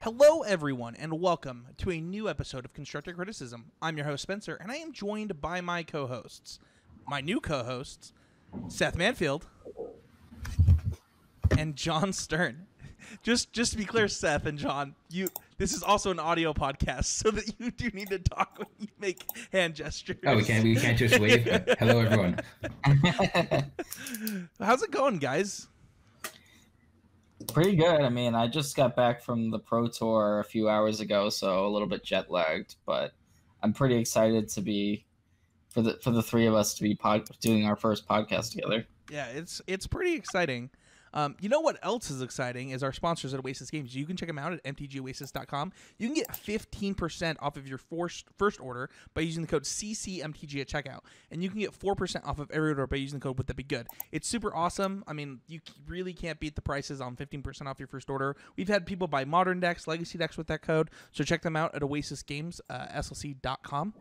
Hello, everyone, and welcome to a new episode of Constructive Criticism. I'm your host, Spencer, and I am joined by my co-hosts. My new co-hosts, Seth Manfield and Jon Stern. Just to be clear, Seth and Jon, this is also an audio podcast, so that you do need to talk when you make hand gestures. Oh, we can't just wave. Hello, everyone. How's it going, guys? Pretty good. I mean, I just got back from the Pro Tour a few hours ago, so a little bit jet lagged, but I'm pretty excited to be for the three of us to be doing our first podcast together. Yeah, it's pretty exciting. You know what else is exciting is our sponsors at Oasis Games. You can check them out at mtgoasis.com. You can get 15% off of your first order by using the code CCMTG at checkout. And you can get 4% off of every order by using the code Would That Be Good. It's super awesome. I mean, you really can't beat the prices on 15% off your first order. We've had people buy modern decks, legacy decks with that code. So check them out at Oasis Games, slc.com.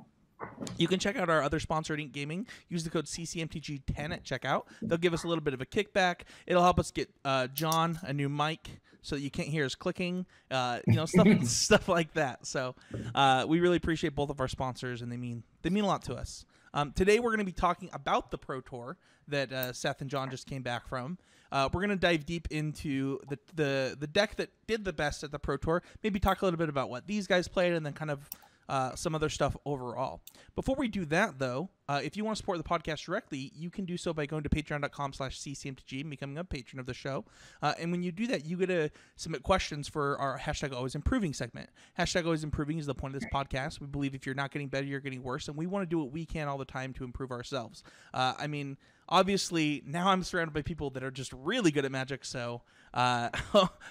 You can check out our other sponsor, Ink Gaming. Use the code CCMTG10 at checkout. They'll give us a little bit of a kickback. It'll help us get Jon a new mic so that you can't hear us clicking, stuff like that. So we really appreciate both of our sponsors, and they mean a lot to us. Today we're going to be talking about the Pro Tour that Seth and Jon just came back from. We're going to dive deep into the deck that did the best at the Pro Tour. Maybe talk a little bit about what these guys played, and then kind of some other stuff overall. Before we do that, though, if you want to support the podcast directly, you can do so by going to patreon.com/ccmtg and becoming a patron of the show. And when you do that, you get to submit questions for our #AlwaysImproving segment. #AlwaysImproving is the point of this podcast. We believe if you're not getting better, you're getting worse, and we want to do what we can all the time to improve ourselves. I mean, obviously, now I'm surrounded by people that are just really good at Magic, so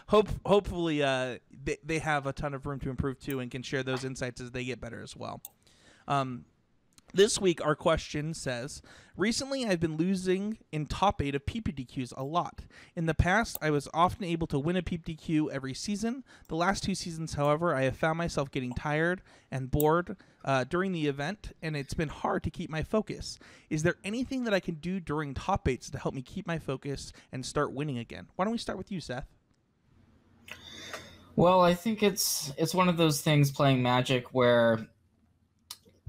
hopefully they have a ton of room to improve too and can share those insights as they get better as well. This week, our question says, recently I've been losing in top 8 of PPTQs a lot. In the past, I was often able to win a PPTQ every season. The last 2 seasons, however, I have found myself getting tired and bored during the event, and it's been hard to keep my focus. Is there anything that I can do during top 8s to help me keep my focus and start winning again? Why don't we start with you, Seth? Well, I think it's one of those things playing Magic where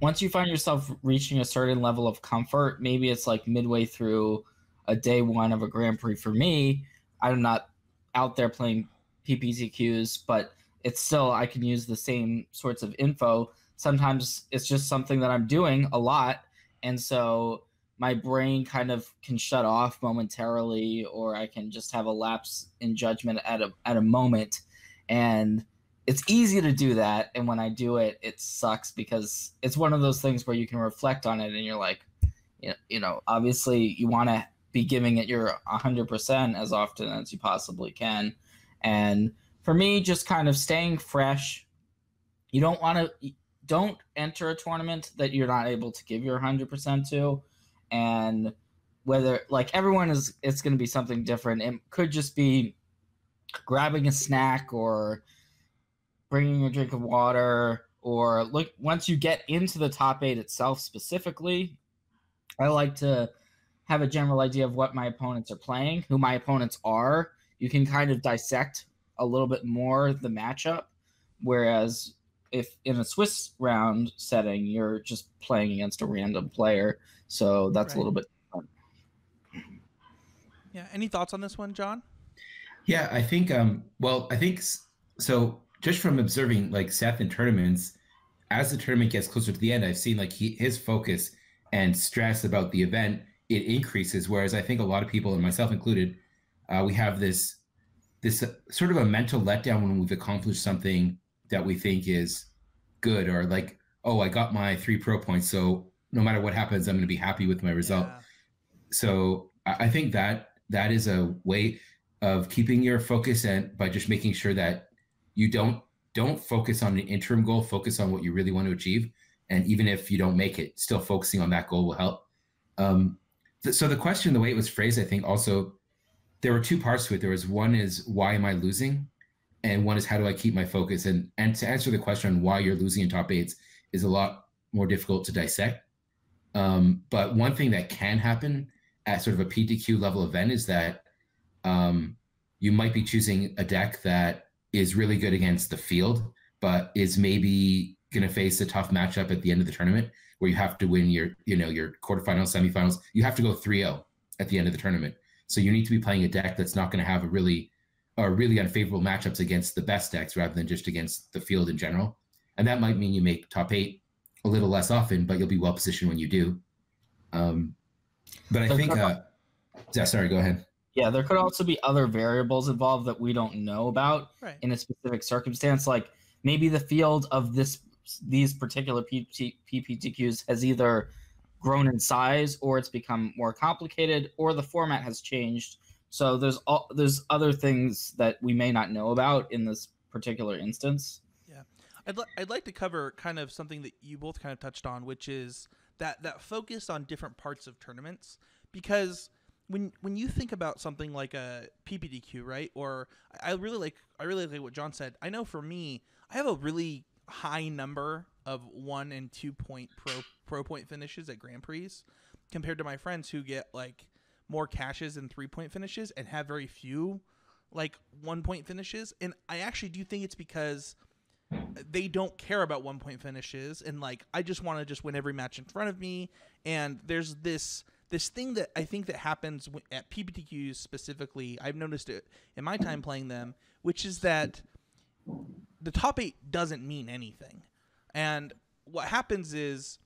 once you find yourself reaching a certain level of comfort, maybe it's like midway through a day one of a Grand Prix for me. I'm not out there playing PPTQs, but it's still, I can use the same sorts of info. Sometimes it's just something that I'm doing a lot, and so my brain kind of can shut off momentarily, or I can just have a lapse in judgment at a moment. And it's easy to do that, and when I do it, it sucks because it's one of those things where you can reflect on it and you're like, obviously you want to be giving it your 100% as often as you possibly can. And for me, just kind of staying fresh. You don't enter a tournament that you're not able to give your 100% to, and whether everyone it's going to be something different. It could just be grabbing a snack or bringing a drink of water, or once you get into the top 8 itself specifically, I like to have a general idea of what my opponents are playing, who my opponents are. You can kind of dissect a little bit more the matchup, whereas if in a Swiss round setting, you're just playing against a random player, so that's right. A little bit fun. Yeah, any thoughts on this one, Jon? Yeah, I think so. Just from observing Seth in tournaments, as the tournament gets closer to the end, I've seen his focus and stress about the event, it increases. Whereas I think a lot of people, and myself included, we have this sort of a mental letdown when we've accomplished something that we think is good, or I got my 3 pro points, so no matter what happens, I'm going to be happy with my result. Yeah. So I think that is a way of keeping your focus, and by just making sure that you don't focus on an interim goal, focus on what you really want to achieve. And even if you don't make it, still focusing on that goal will help. So the question, the way it was phrased, I think also there were 2 parts to it. There was one is, why am I losing? And one is, how do I keep my focus? And to answer the question on why you're losing in top 8s is a lot more difficult to dissect. But one thing that can happen at sort of a PTQ level event is that you might be choosing a deck that is really good against the field, but is maybe going to face a tough matchup at the end of the tournament where you have to win your quarterfinals, semifinals. You have to go 3-0 at the end of the tournament. So you need to be playing a deck that's not going to have a really unfavorable matchups against the best decks rather than just against the field in general. And that might mean you make top 8 a little less often, but you'll be well positioned when you do. But I think, sorry, go ahead. Yeah, there could also be other variables involved that we don't know about in a specific circumstance. Like maybe the field of these particular PPTQs has either grown in size, or it's become more complicated, or the format has changed. So there's other things that we may not know about in this particular instance. Yeah, I'd like to cover kind of something that you both kind of touched on, which is that focus on different parts of tournaments, because when you think about something like a PPTQ, right? Or I really like what Jon said. I know for me, I have a really high number of 1 and 2 point pro point finishes at Grand Prix compared to my friends who get like more cashes and 3 point finishes and have very few like 1 point finishes. And I actually do think it's because they don't care about 1 point finishes, and like I just want to just win every match in front of me. And there's this thing that I think that happens at PPTQs specifically. I've noticed it in my time playing them, which is that the top 8 doesn't mean anything. And what happens is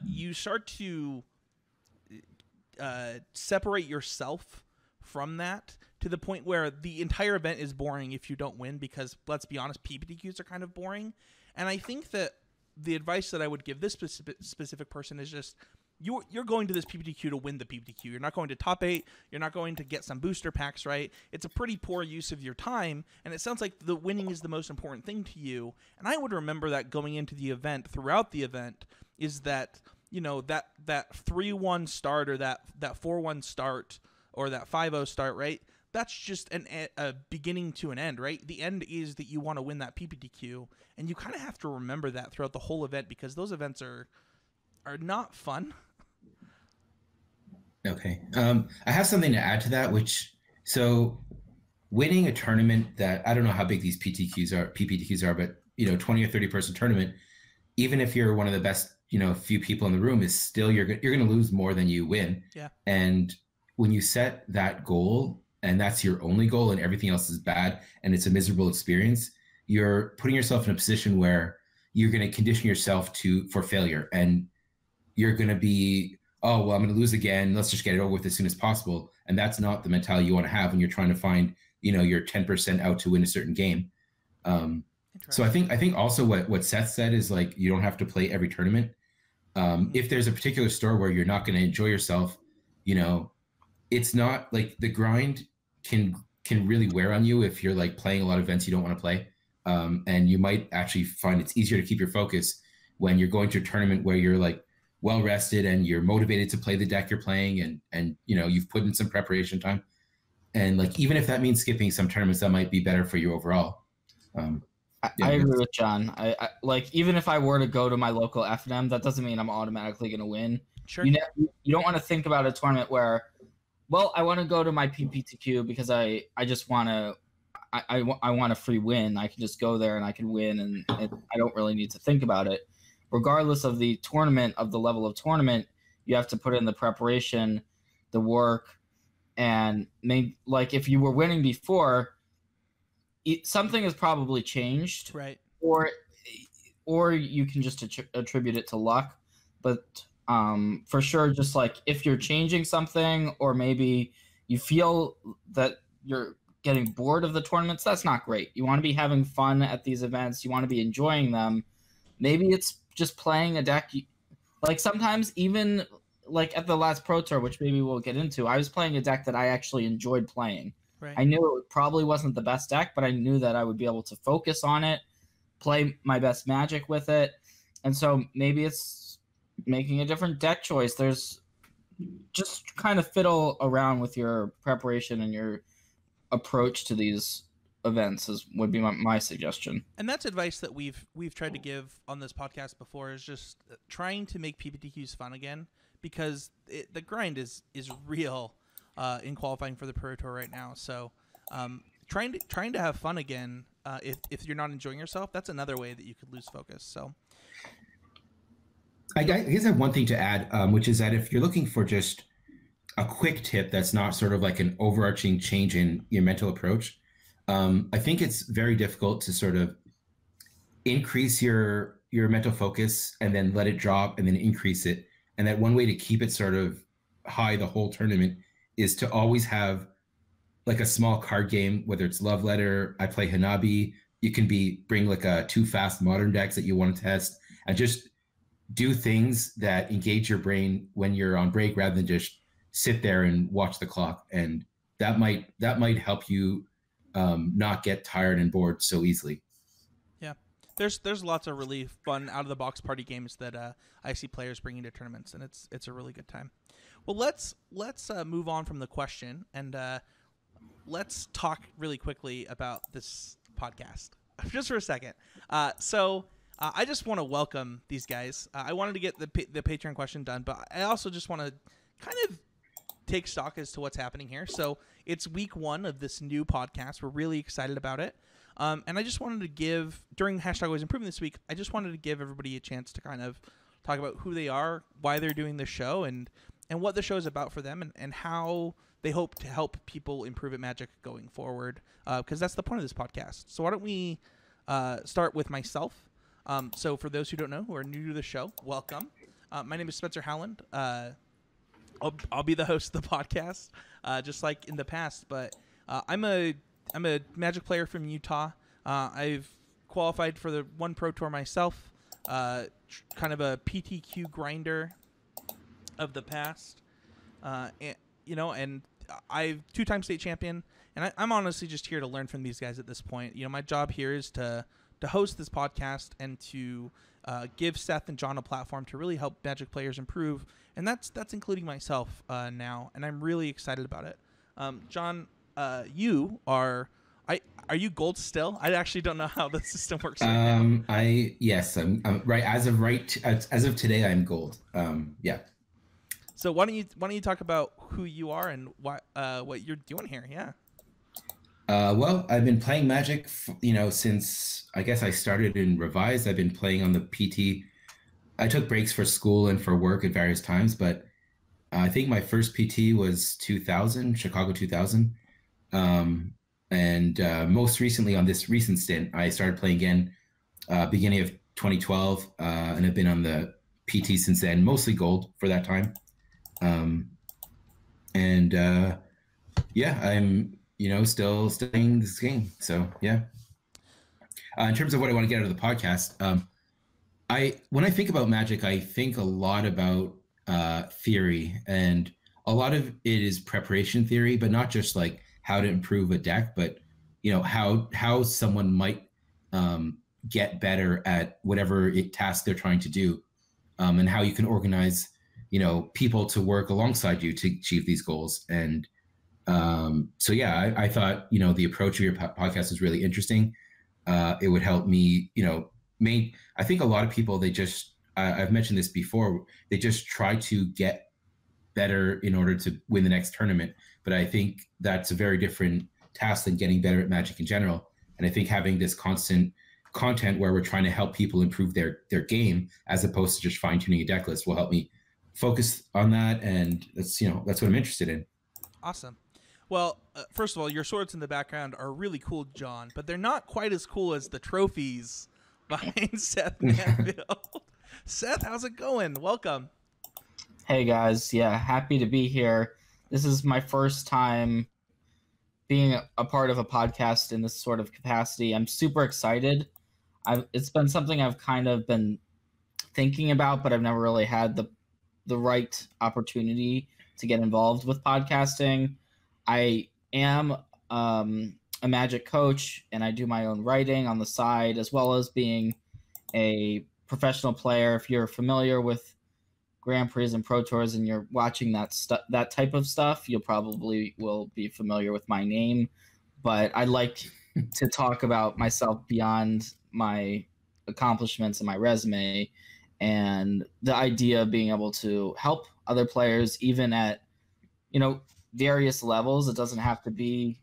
you start to separate yourself from that to the point where the entire event is boring if you don't win, because let's be honest, PPTQs are kind of boring. And I think that the advice that I would give this specific person is just, you're going to this PPTQ to win the PPTQ. You're not going to top 8. You're not going to get some booster packs, right? It's a pretty poor use of your time, and it sounds like the winning is the most important thing to you. And I would remember that going into the event, throughout the event, is that, you know, that 3-1 start or that 4-1 start or that 5-0 start, right? That's just a beginning to an end, right? The end is that you want to win that PPTQ, and you kind of have to remember that throughout the whole event, because those events are not fun. Okay. I have something to add to that, so winning a tournament that, I don't know how big these PPTQs are, but 20 or 30 person tournament, even if you're one of the best, few people in the room, is still, you're going to lose more than you win. Yeah. And when you set that goal and that's your only goal and everything else is bad and it's a miserable experience, you're putting yourself in a position where you're going to condition yourself for failure, and you're going to be, oh, well, I'm going to lose again. Let's just get it over with as soon as possible. And that's not the mentality you want to have when you're trying to find, your 10% out to win a certain game. So I think also what Seth said is, like, you don't have to play every tournament. If there's a particular store where you're not going to enjoy yourself, it's not like the grind can really wear on you if you're like playing a lot of events you don't want to play. And you might actually find it's easier to keep your focus when you're going to a tournament where you're like well rested and you're motivated to play the deck you're playing, and you've put in some preparation time. And like, even if that means skipping some tournaments, that might be better for you overall. I agree with John. I like, even if I were to go to my local FNM, that doesn't mean I'm automatically going to win. Sure. You don't want to think about a tournament where, well, I want to go to my PPTQ because I just want to, I want a free win. I can just go there and I can win, and I don't really need to think about it. Regardless of the tournament, of the level of tournament, you have to put in the preparation, the work, and like if you were winning before, something has probably changed, right? Or you can just attribute it to luck. But for sure, just like if you're changing something, or maybe you feel that you're getting bored of the tournaments, that's not great. You want to be having fun at these events. You want to be enjoying them. Maybe it's just playing a deck. Like sometimes, even like at the last Pro Tour, which maybe we'll get into, I was playing a deck that I actually enjoyed playing. Right. I knew it probably wasn't the best deck, but I knew that I would be able to focus on it, play my best Magic with it. And so maybe it's making a different deck choice. There's just kind of fiddle around with your preparation and your approach to these events would be my suggestion. And that's advice that we've tried to give on this podcast before, is just trying to make PPTQs fun again, because the grind is real in qualifying for the Pro Tour right now. So trying to have fun again. If you're not enjoying yourself, that's another way that you could lose focus. So I guess I have one thing to add, which is that if you're looking for just a quick tip that's not sort of like an overarching change in your mental approach, I think it's very difficult to sort of increase your mental focus and then let it drop and then increase it. And that one way to keep it sort of high the whole tournament is to always have like a small card game, whether it's Love Letter, I play Hanabi. You can bring like a 2 fast modern decks that you want to test, and just do things that engage your brain when you're on break rather than just sit there and watch the clock. And that might help you not get tired and bored so easily. yeah, there's lots of really fun out of the box party games that I see players bringing to tournaments, and it's a really good time. Well, let's move on from the question, and let's talk really quickly about this podcast just for a second. So I just want to welcome these guys. I wanted to get the Patreon question done, but I also just want to kind of take stock as to what's happening here. So it's week 1 of this new podcast. We're really excited about it. And I just wanted to give, during hashtag Always Improving this week, I just wanted to give everybody a chance to kind of talk about who they are, why they're doing the show, and what the show is about for them, and how they hope to help people improve at Magic going forward, because that's the point of this podcast. So why don't we start with myself. So for those who don't know, who are new to the show, welcome. My name is Spencer Howland. I'll be the host of the podcast, just like in the past. But I'm a Magic player from Utah. I've qualified for the one Pro Tour myself. Kind of a PTQ grinder of the past, and I'm 2-time state champion. And I'm honestly just here to learn from these guys at this point. My job here is to host this podcast and to give Seth and Jon a platform to really help Magic players improve, and that's including myself now, and I'm really excited about it. Jon, you are you gold still? I actually don't know how the system works right now. I'm right as of today. I'm gold. Yeah. So why don't you talk about who you are and what you're doing here? Yeah. Well, I've been playing Magic, since I guess I started in Revised. I've been playing on the PT. I took breaks for school and for work at various times, but I think my first PT was 2000, Chicago 2000. And most recently on this recent stint, I started playing again beginning of 2012, and I've been on the PT since then, mostly gold for that time. I'm still playing this game. So yeah. In terms of what I want to get out of the podcast, when I think about Magic, I think a lot about theory, and a lot of it is preparation theory, but not just like how to improve a deck, but how someone might get better at whatever task they're trying to do, and how you can organize people to work alongside you to achieve these goals. And I thought the approach of your podcast is really interesting. It would help me. I think a lot of people, I've mentioned this before, they just try to get better in order to win the next tournament. But I think that's a very different task than getting better at Magic in general. And I think having this constant content where we're trying to help people improve their game, as opposed to just fine tuning a deck list, will help me focus on that. And that's what I'm interested in. Awesome. Well, first of all, your swords in the background are really cool, Jon, but they're not quite as cool as the trophies behind Seth Manfield. Seth, how's it going? Welcome. Hey guys, yeah, happy to be here. This is my first time being a part of a podcast in this sort of capacity. I'm super excited. It's been something I've kind of been thinking about, but I've never really had the right opportunity to get involved with podcasting. I am a Magic coach, and I do my own writing on the side, as well as being a professional player. If you're familiar with Grand Prix and Pro Tours and you're watching that type of stuff, you'll probably will be familiar with my name. But I'd like to talk about myself beyond my accomplishments and my resume, and the idea of being able to help other players, even at various levels. It doesn't have to be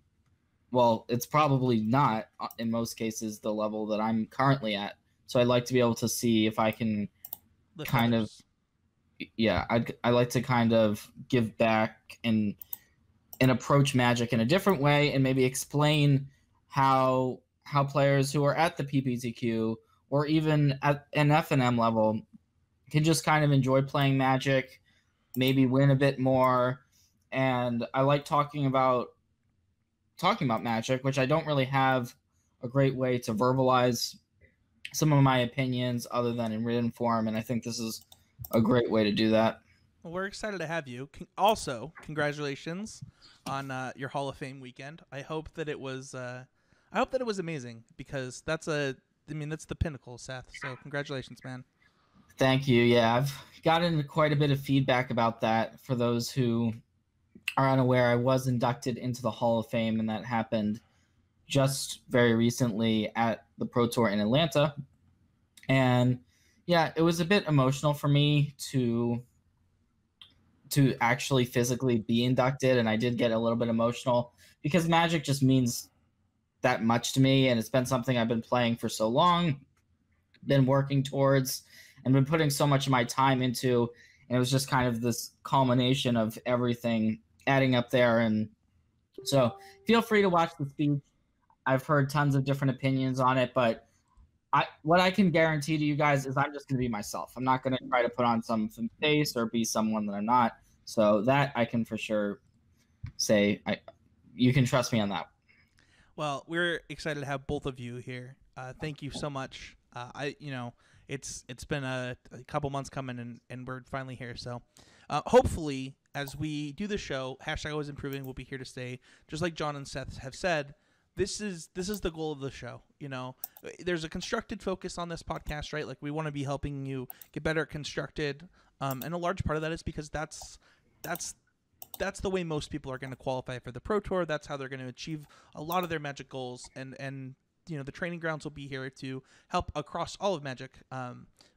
well, it's probably not in most cases the level that I'm currently at. So I'd like to be able to see if I can Lift kind others. I like to kind of give back and approach Magic in a different way, and maybe explain how players who are at the PPTQ or even at an FNM level can just kind of enjoy playing Magic, maybe win a bit more. And I like talking about Magic, which I don't really have a great way to verbalize some of my opinions other than in written form, and I think this is a great way to do that. Well, we're excited to have you. Also, congratulations on your Hall of Fame weekend. I hope that it was amazing, because that's the pinnacle, Seth. So congratulations, man. Thank you. Yeah, I've gotten quite a bit of feedback about that. For those who are unaware, I was inducted into the Hall of Fame, and that happened just very recently at the Pro Tour in Atlanta. And yeah, it was a bit emotional for me to actually physically be inducted, and I did get a little bit emotional because Magic just means that much to me, and it's been something I've been playing for so long, been working towards, and been putting so much of my time into, and it was just kind of this culmination of everything adding up there. And so feel free to watch the speech. I've heard tons of different opinions on it, but what I can guarantee to you guys is I'm just going to be myself. I'm not going to try to put on some face or be someone that I'm not. So that I can for sure say, you can trust me on that. Well, we're excited to have both of you here. Thank you so much. It's been a couple months coming, and we're finally here. So hopefully, as we do the show, #AlwaysImproving will be here to stay. Just like Jon and Seth have said, this is the goal of the show. There's a constructed focus on this podcast, right? Like, we want to be helping you get better at constructed, and a large part of that is because that's the way most people are going to qualify for the Pro Tour. That's how they're going to achieve a lot of their Magic goals, and the training grounds will be here to help across all of Magic.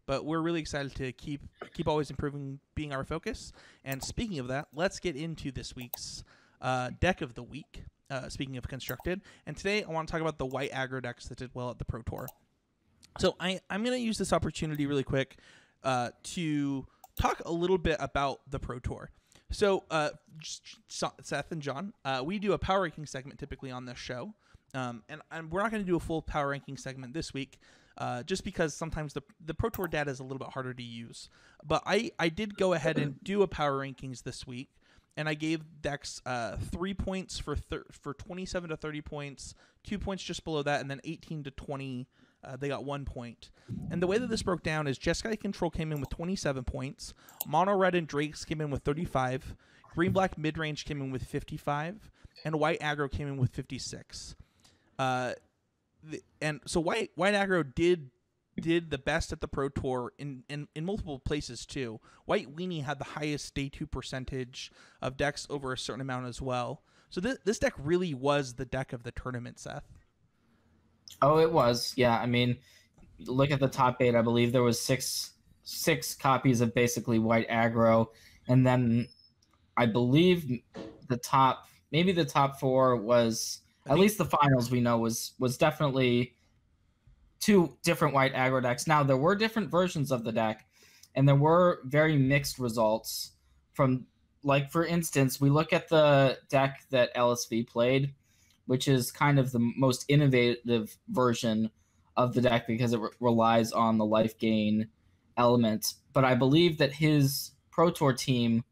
But we're really excited to keep always improving being our focus. And speaking of that, let's get into this week's deck of the week. Speaking of constructed, and today I want to talk about the white aggro decks that did well at the Pro Tour. So I'm going to use this opportunity really quick to talk a little bit about the Pro Tour. So Seth and Jon, we do a power ranking segment typically on this show, and we're not going to do a full power ranking segment this week, just because sometimes the Pro Tour data is a little bit harder to use. But I did go ahead and do a power rankings this week. And I gave decks 3 points for 27 to 30 points, 2 points just below that, and then 18 to 20, they got 1 point. And the way that this broke down is Jeskai Control came in with 27 points, Mono Red and Drakes came in with 35, Green Black Midrange came in with 55, and White Aggro came in with 56. And so White Aggro did the best at the Pro Tour in multiple places too. White Weenie had the highest day 2 percentage of decks over a certain amount as well. So this deck really was the deck of the tournament, Seth. Oh, it was. Yeah, I mean, look at the top 8. I believe there was six copies of basically White Aggro, and then I believe the top 4 was, at least the finals we know was definitely 2 different White Aggro decks. Now, there were different versions of the deck, and there were very mixed results from, like, for instance, we look at the deck that LSV played, which is kind of the most innovative version of the deck because it relies on the life gain element. But I believe that his Pro Tour team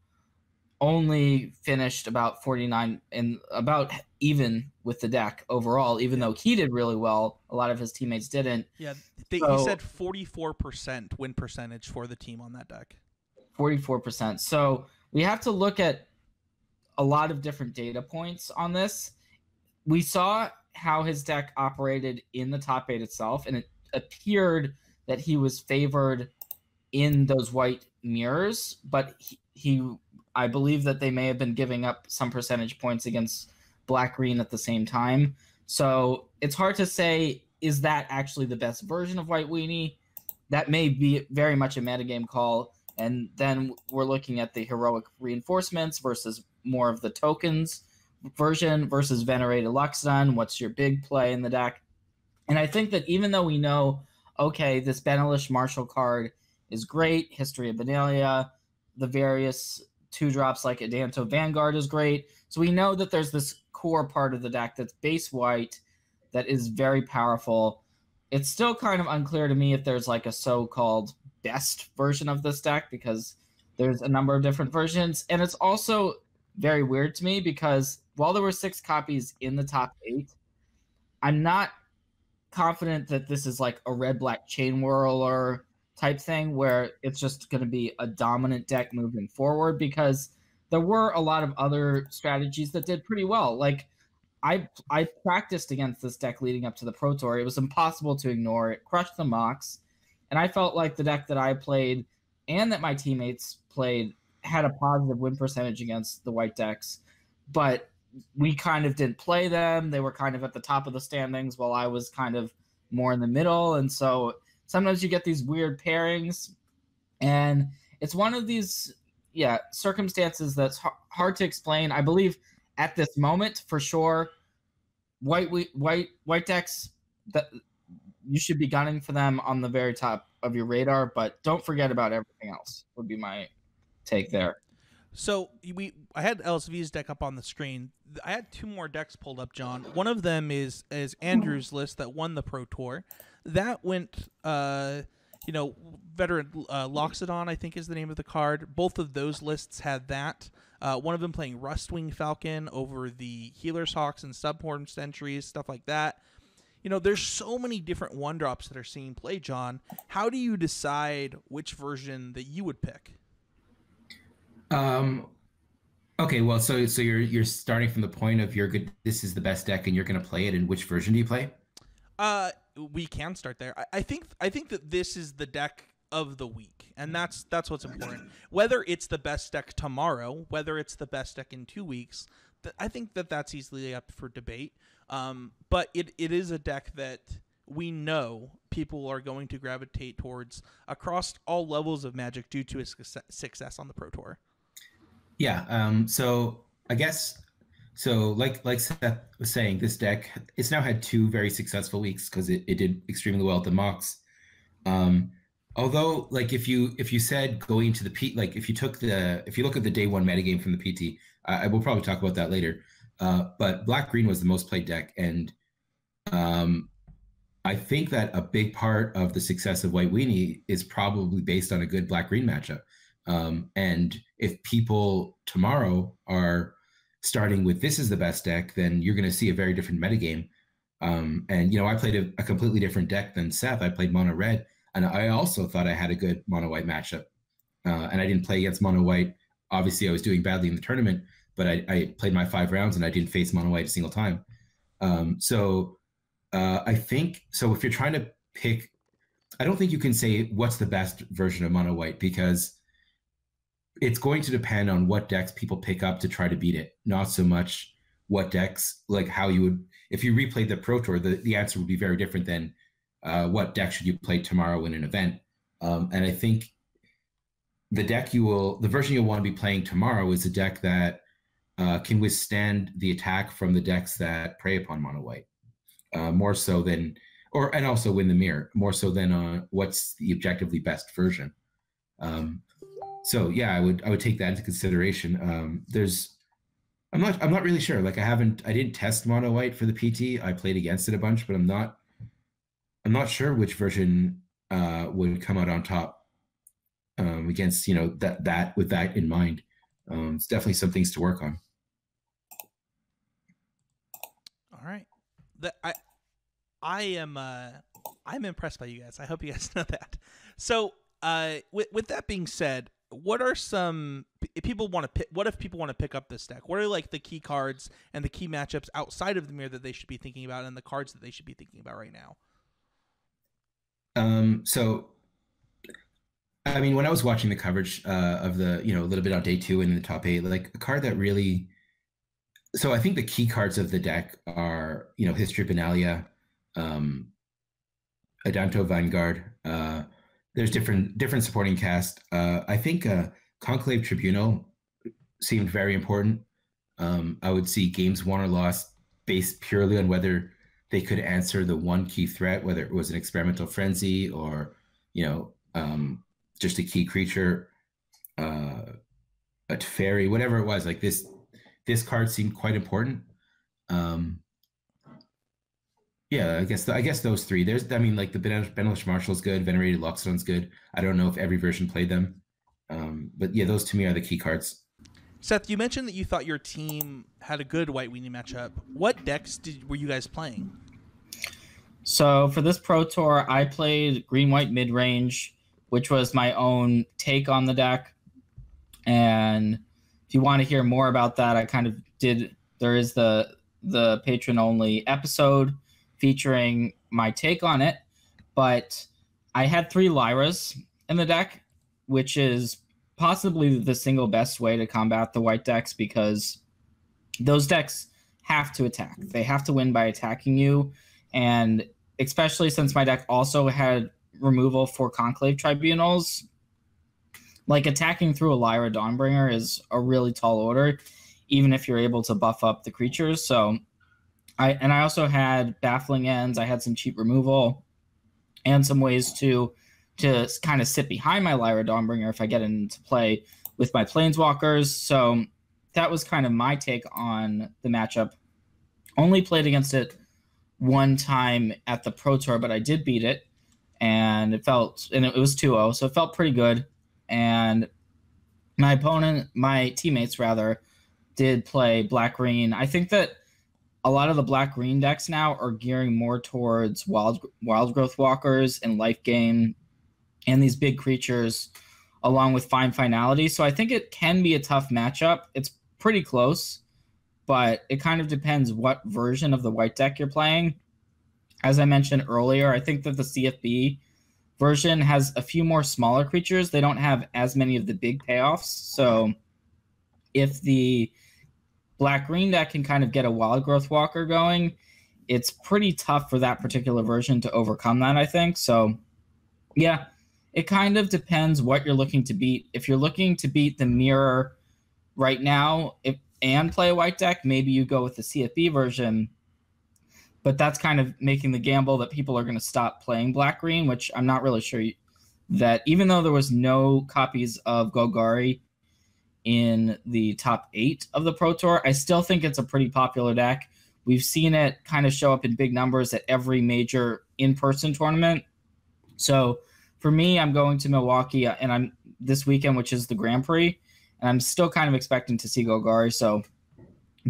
only finished about 49 and about even with the deck overall, even though he did really well. A lot of his teammates didn't. Yeah, he said 44% win percentage for the team on that deck. 44%. So we have to look at a lot of different data points on this. We saw how his deck operated in the top 8 itself, and it appeared that he was favored in those white mirrors, but I believe that they may have been giving up some percentage points against black-green at the same time. So it's hard to say, is that actually the best version of White Weenie? That may be very much a metagame call. And then we're looking at the heroic reinforcements versus more of the tokens version versus Venerated Luxodon? What's your big play in the deck? And I think that even though we know, okay, this Benelish Marshall card is great, History of Benalia, the various 2-drops like Adanto Vanguard is great. So we know that there's this core part of the deck that's base white that is very powerful. It's still kind of unclear to me if there's like a so-called best version of this deck, because there's a number of different versions. And it's also very weird to me because while there were 6 copies in the top 8, I'm not confident that this is like a red-black chain whirler type thing where it's just going to be a dominant deck moving forward, because there were a lot of other strategies that did pretty well. Like I practiced against this deck leading up to the Pro Tour. It was impossible to ignore. It crushed the mocks, and I felt like the deck that I played and that my teammates played had a positive win percentage against the white decks, but we kind of didn't play them. They were kind of at the top of the standings while I was kind of more in the middle. And so sometimes you get these weird pairings, and it's one of these circumstances that's hard to explain. I believe at this moment, for sure, white decks, that you should be gunning for them on the very top of your radar, but don't forget about everything else, would be my take there. So I had LSV's deck up on the screen. I had 2 more decks pulled up, John. One of them is Andrew's list that won the Pro Tour. That went, Veteran Loxodon, I think is the name of the card. Both of those lists had that. One of them playing Rustwing Falcon over the Healer's Hawks and Subhorn Sentries, stuff like that. There's so many different 1-drops that are seeing play, John. How do you decide which version that you would pick? Okay, well, so you're starting from the point of this is the best deck and you're going to play it, and which version do you play? We can start there. I think that this is the deck of the week, and that's what's important. Whether it's the best deck tomorrow, whether it's the best deck in 2 weeks, I think that's easily up for debate. But it is a deck that we know people are going to gravitate towards across all levels of Magic due to its success on the Pro Tour. Yeah. So I guess, like Seth was saying, this deck, it's now had 2 very successful weeks because it did extremely well at the mocks. Although, like, if you said going into the if you look at the day 1 metagame from the PT, I will probably talk about that later. But Black Green was the most played deck, and I think that a big part of the success of White Weenie is probably based on a good Black Green matchup. And if people tomorrow are starting with this is the best deck, then you're going to see a very different metagame. And I played a completely different deck than Seth. I played mono red, and I also thought I had a good mono white matchup. And I didn't play against mono white. Obviously, I was doing badly in the tournament, but I played my 5 rounds and I didn't face mono white a single time. I think so. If you're trying to pick, I don't think you can say what's the best version of mono white, because it's going to depend on what decks people pick up to try to beat it. Not so much what decks, like how you would, if you replayed the Pro Tour, the answer would be very different than what deck should you play tomorrow in an event. And I think the version you'll want to be playing tomorrow is a deck that can withstand the attack from the decks that prey upon mono white, more so than, and also win the mirror, more so than what's the objectively best version. So yeah, I would take that into consideration. I'm not really sure. Like I didn't test mono white for the PT. I played against it a bunch, but I'm not sure which version would come out on top against that with that in mind. It's definitely some things to work on. All right, I'm impressed by you guys. I hope you guys know that. So with that being said, what are some if people want to pick? What if people want to pick up this deck? What are like the key cards and the key matchups outside of the mirror that they should be thinking about, and the cards that they should be thinking about right now? So, I mean, when I was watching the coverage of the a little bit on day 2 and in the top 8, like a card that really. So I think the key cards of the deck are History of Benalia, Adanto Vanguard. There's different supporting cast. I think Conclave Tribunal seemed very important. I would see games won or lost based purely on whether they could answer the one key threat, whether it was an experimental frenzy or, just a key creature, a fairy, whatever it was. Like this card seemed quite important. Yeah, I guess those three. There's, I mean, like the Benelish Marshal's good, Venerated Loxodon's good. I don't know if every version played them, but yeah, those to me are the key cards. Seth, you mentioned that you thought your team had a good white weenie matchup. What decks were you guys playing? So for this Pro Tour, I played green-white mid-range, which was my own take on the deck. And if you want to hear more about that, I kind of did. There is the patron-only episode featuring my take on it. But I had 3 Lyras in the deck, which is possibly the single best way to combat the white decks, because those decks have to attack. They have to win by attacking you. And especially since my deck also had removal for Conclave Tribunals, like attacking through a Lyra Dawnbringer is a really tall order, even if you're able to buff up the creatures. So I also had Baffling Ends. I had some cheap removal and some ways to kind of sit behind my Lyra Dawnbringer if I get into play with my Planeswalkers. So that was kind of my take on the matchup. Only played against it one time at the Pro Tour, but I did beat it, and it was 2-0, so it felt pretty good. And my teammates rather, did play black-green. I think that a lot of the black-green decks now are gearing more towards wild growth walkers and life gain and these big creatures along with fine finality. So I think it can be a tough matchup. It's pretty close, but it kind of depends what version of the white deck you're playing. As I mentioned earlier, I think that the CFB version has a few more smaller creatures. They don't have as many of the big payoffs. So if the black-green deck can kind of get a wild growth walker going, it's pretty tough for that particular version to overcome that, I think. So yeah, it kind of depends what you're looking to beat. If you're looking to beat the mirror right now and play a white deck, maybe you go with the CFB version. But that's kind of making the gamble that people are going to stop playing black-green, which I'm not really sure that, even though there was no copies of Golgari in the top 8 of the Pro Tour, I still think it's a pretty popular deck. We've seen it kind of show up in big numbers at every major in-person tournament. So for me, I'm going to Milwaukee and I'm this weekend, which is the Grand Prix, and I'm still kind of expecting to see Golgari. So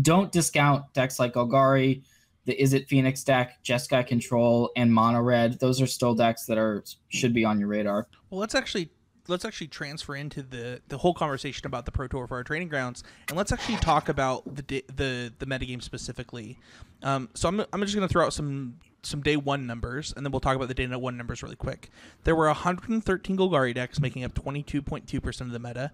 don't discount decks like Golgari, the Is It Phoenix deck, Jeskai Control, and Mono Red. Those are still decks that should be on your radar. Well, let's actually transfer into the whole conversation about the Pro Tour for our training grounds, and let's actually talk about the metagame specifically. So I'm just going to throw out some day one numbers, and then we'll talk about the day one numbers really quick. There were 113 Golgari decks, making up 22.2% of the meta.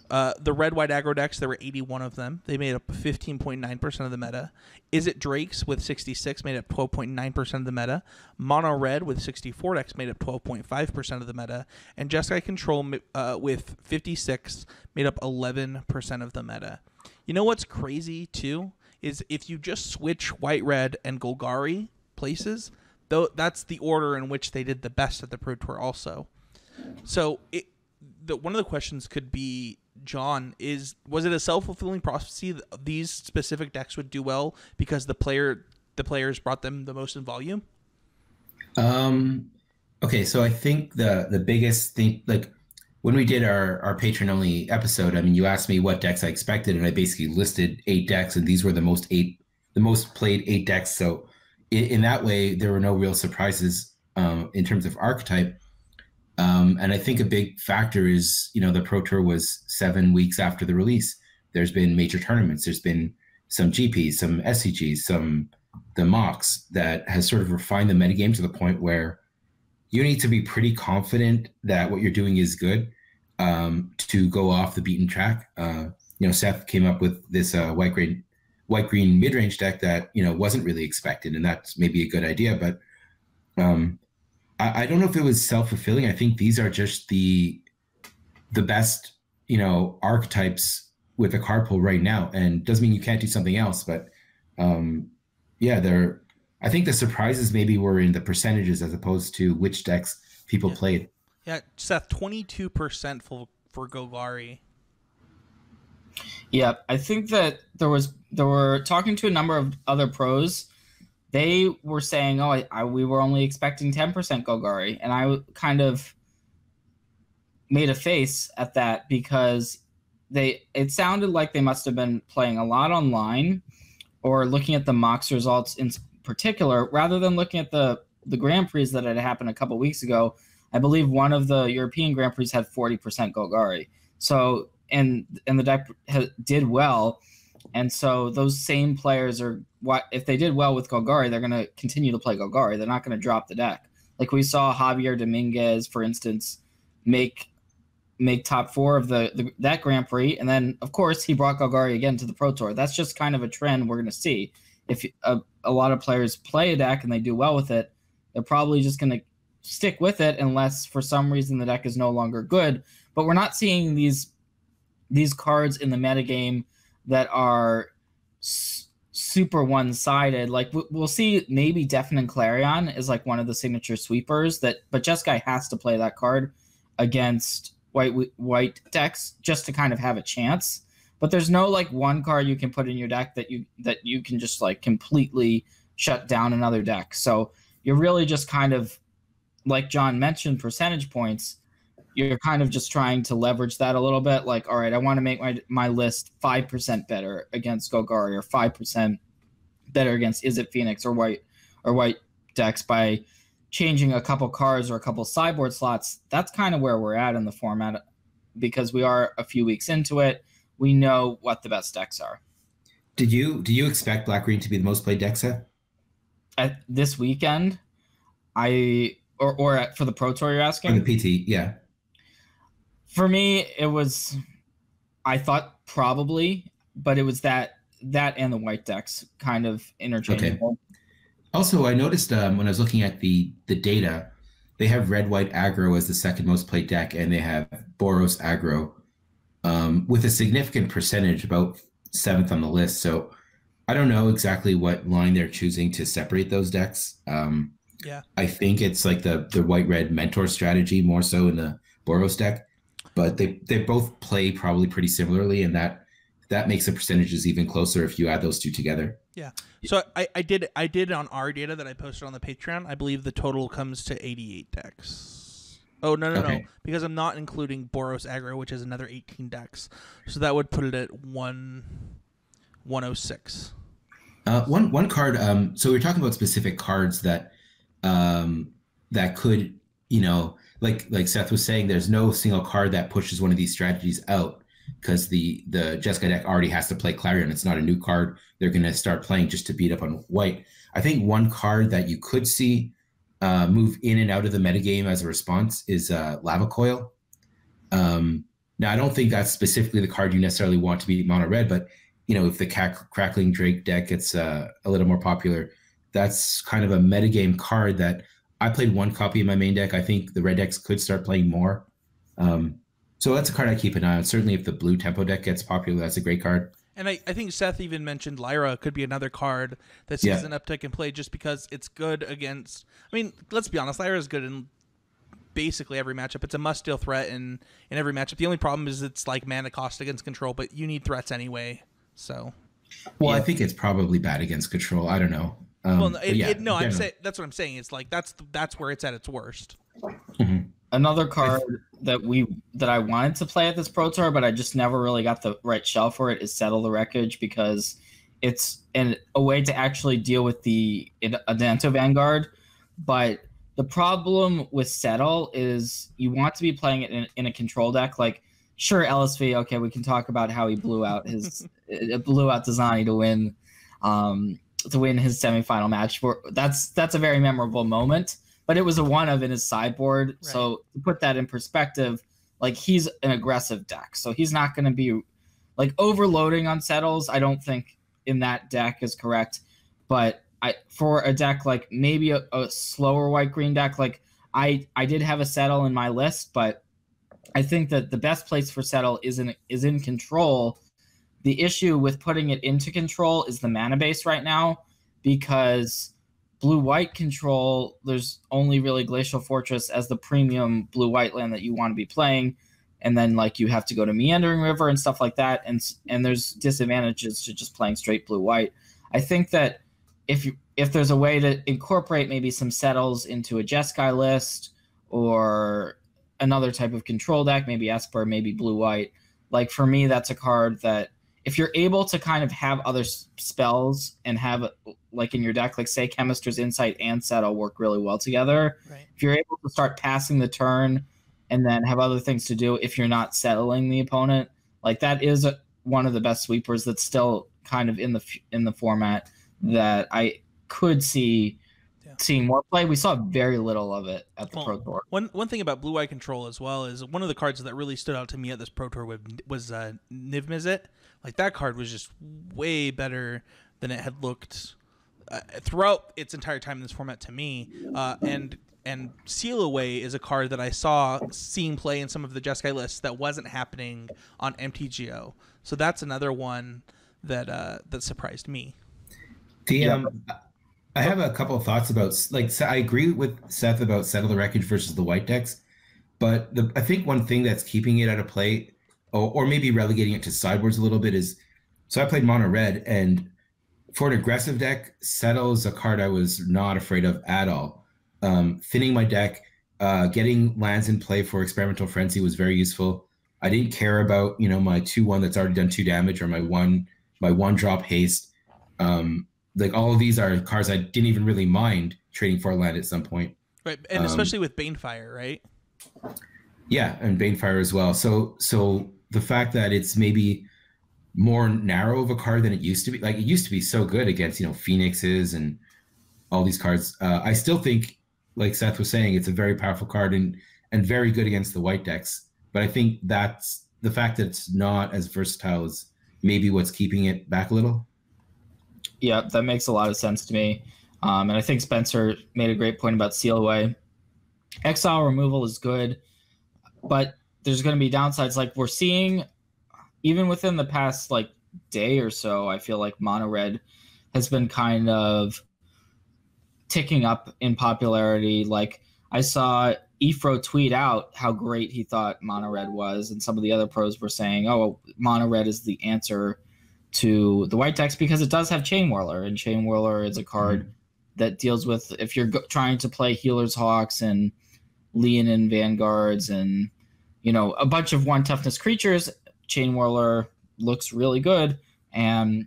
The red-white aggro decks, there were 81 of them. They made up 15.9% of the meta. Is It Drakes with 66 made up 12.9% of the meta. Mono Red with 64 decks made up 12.5% of the meta. And Jeskai Control with 56 made up 11% of the meta. You know what's crazy, too, is if you just switch white-red and Golgari places, though, that's the order in which they did the best at the Pro Tour also. So one of the questions could be, John, was it a self-fulfilling prophecy that these specific decks would do well because the players brought them the most in volume? Okay, so I think the biggest thing, like when we did our patron only episode, I mean, you asked me what decks I expected, and I basically listed 8 decks, and these were the most played 8 decks. So in that way, there were no real surprises in terms of archetype. And I think a big factor is, the Pro Tour was 7 weeks after the release. There's been major tournaments. There's been some GPs, some SCGs, the mocks that has sort of refined the metagame to the point where you need to be pretty confident that what you're doing is good to go off the beaten track. Seth came up with this white-green mid-range deck that, wasn't really expected, and that's maybe a good idea. But I don't know if it was self-fulfilling. I think these are just the best, archetypes with the card pool right now, and doesn't mean you can't do something else. But I think the surprises maybe were in the percentages as opposed to which decks people played. Yeah, Seth, 22% for Golgari. Yeah, I think that they were talking to a number of other pros. They were saying, we were only expecting 10% Golgari, and I kind of made a face at that because it sounded like they must have been playing a lot online or looking at the Mox results in particular, rather than looking at the Grand Prix that had happened a couple weeks ago. I believe one of the European Grand Prix had 40% Golgari. So, and the deck did well. And so those same players if they did well with Golgari, they're going to continue to play Golgari. They're not going to drop the deck. Like we saw Javier Dominguez, for instance, make top 4 of that Grand Prix. And then, of course, he brought Golgari again to the Pro Tour. That's just kind of a trend we're going to see. If a lot of players play a deck and they do well with it, they're probably just going to stick with it unless for some reason the deck is no longer good. But we're not seeing these cards in the metagame that are super one-sided. Like we'll see maybe Deafening Clarion is like one of the signature sweepers but Jeskai has to play that card against white decks just to kind of have a chance. But there's no like one card you can put in your deck that you can just like completely shut down another deck. So you're really just kind of, like John mentioned, percentage points. You're kind of just trying to leverage that a little bit. Like, all right, I want to make my list 5% better against Golgari or 5% better against Is It Phoenix or white decks by changing a couple cards or a couple sideboard slots. That's kind of where we're at in the format because we are a few weeks into it. We know what the best decks are. Do you expect Black Green to be the most played deck set? At this weekend, for the Pro Tour you're asking? For the PT, yeah. For me, I thought probably, but it was that and the white decks kind of interchangeable. Okay. Also, I noticed when I was looking at the data, they have red-white aggro as the second most played deck, and they have Boros aggro with a significant percentage, about 7th on the list. So I don't know exactly what line they're choosing to separate those decks. I think it's like the white-red mentor strategy more so in the Boros deck, but they both play probably pretty similarly, and that makes the percentages even closer if you add those two together. Yeah. So I did on our data that I posted on the Patreon. I believe the total comes to 88 decks. Oh, no, because I'm not including Boros aggro, which is another 18 decks. So that would put it at 106. One card. So we're talking about specific cards that could, like Seth was saying, there's no single card that pushes one of these strategies out because the Jeskai deck already has to play Clarion. It's not a new card they're going to start playing just to beat up on white. I think one card that you could see move in and out of the metagame as a response is Lava Coil. Now, I don't think that's specifically the card you necessarily want to beat mono red, but if the Crackling Drake deck gets a little more popular, that's kind of a metagame card that I played one copy in my main deck. I think the red decks could start playing more. So that's a card I keep an eye on. Certainly if the blue tempo deck gets popular, that's a great card. And I think Seth even mentioned Lyra could be another card that sees an uptick in play just because it's good against... I mean, let's be honest, Lyra is good in basically every matchup. It's a must-steal threat in every matchup. The only problem is it's like mana cost against control, but you need threats anyway. So, well, I think it's probably bad against control. I don't know. I'm saying that's what I'm saying. It's like that's where it's at its worst. Mm-hmm. Another card that I wanted to play at this Pro Tour, but I just never really got the right shell for it, is Settle the Wreckage, because it's a way to actually deal with the Adanto Vanguard. But the problem with Settle is you want to be playing it in a control deck. Like, sure, LSV, okay, we can talk about how he blew out Dazani to win his semifinal match. That's a very memorable moment. But it was a one of in his sideboard. Right. So to put that in perspective, like, he's an aggressive deck. So he's not going to be like overloading on settles. I don't think in that deck is correct. But for a deck like maybe a slower white-green deck, like I did have a settle in my list, but I think that the best place for settle is in control, The issue with putting it into control is the mana base right now, because blue-white control, there's only really Glacial Fortress as the premium blue-white land that you want to be playing, and then like you have to go to Meandering River and stuff like that, and there's disadvantages to just playing straight blue-white. I think that if there's a way to incorporate maybe some settles into a Jeskai list or another type of control deck, maybe Esper, maybe blue-white, like for me, that's a card that if you're able to kind of have other spells and have, like in your deck, like say Chemister's Insight and Settle work really well together, Right. If you're able to start passing the turn and then have other things to do if you're not settling the opponent, like that is one of the best sweepers that's still kind of in the format that I could see seeing more play. We saw very little of it at the Pro Tour. One thing about blue-white control as well is one of the cards that really stood out to me at this Pro Tour was Niv Mizzet. Like that card was just way better than it had looked throughout its entire time in this format to me. And Seal Away is a card that I saw seeing play in some of the Jeskai lists that wasn't happening on MTGO. So that's another one that that surprised me. I have a couple of thoughts about, like, I agree with Seth about Settle the Wreckage versus the white decks, but I think one thing that's keeping it out of play, or maybe relegating it to sideboards a little bit, is, so I played mono red, and for an aggressive deck, Settle is a card I was not afraid of at all. Thinning my deck, getting lands in play for Experimental Frenzy was very useful. I didn't care about, my 2/1 that's already done 2 damage, or my one drop haste. Like all of these are cards I didn't even really mind trading for a land at some point. Right, and especially with Banefire, right? Yeah, and Banefire as well. So the fact that it's maybe more narrow of a card than it used to be, like it used to be so good against, Phoenixes and all these cards. I still think, like Seth was saying, it's a very powerful card and very good against the white decks. But I think that's the fact that it's not as versatile is maybe what's keeping it back a little. Yeah, that makes a lot of sense to me. And I think Spencer made a great point about Seal Away. Exile removal is good, but there's going to be downsides. Like we're seeing, even within the past like day or so, I feel like mono red has been kind of ticking up in popularity. Like I saw Ifro tweet out how great he thought mono red was, and some of the other pros were saying, oh, mono red is the answer to the white decks because it does have Chain Whirler, and Chain Whirler is a card that deals with, if you're trying to play Healer's Hawks and Leonin Vanguards and a bunch of 1 toughness creatures, Chain Whirler looks really good. And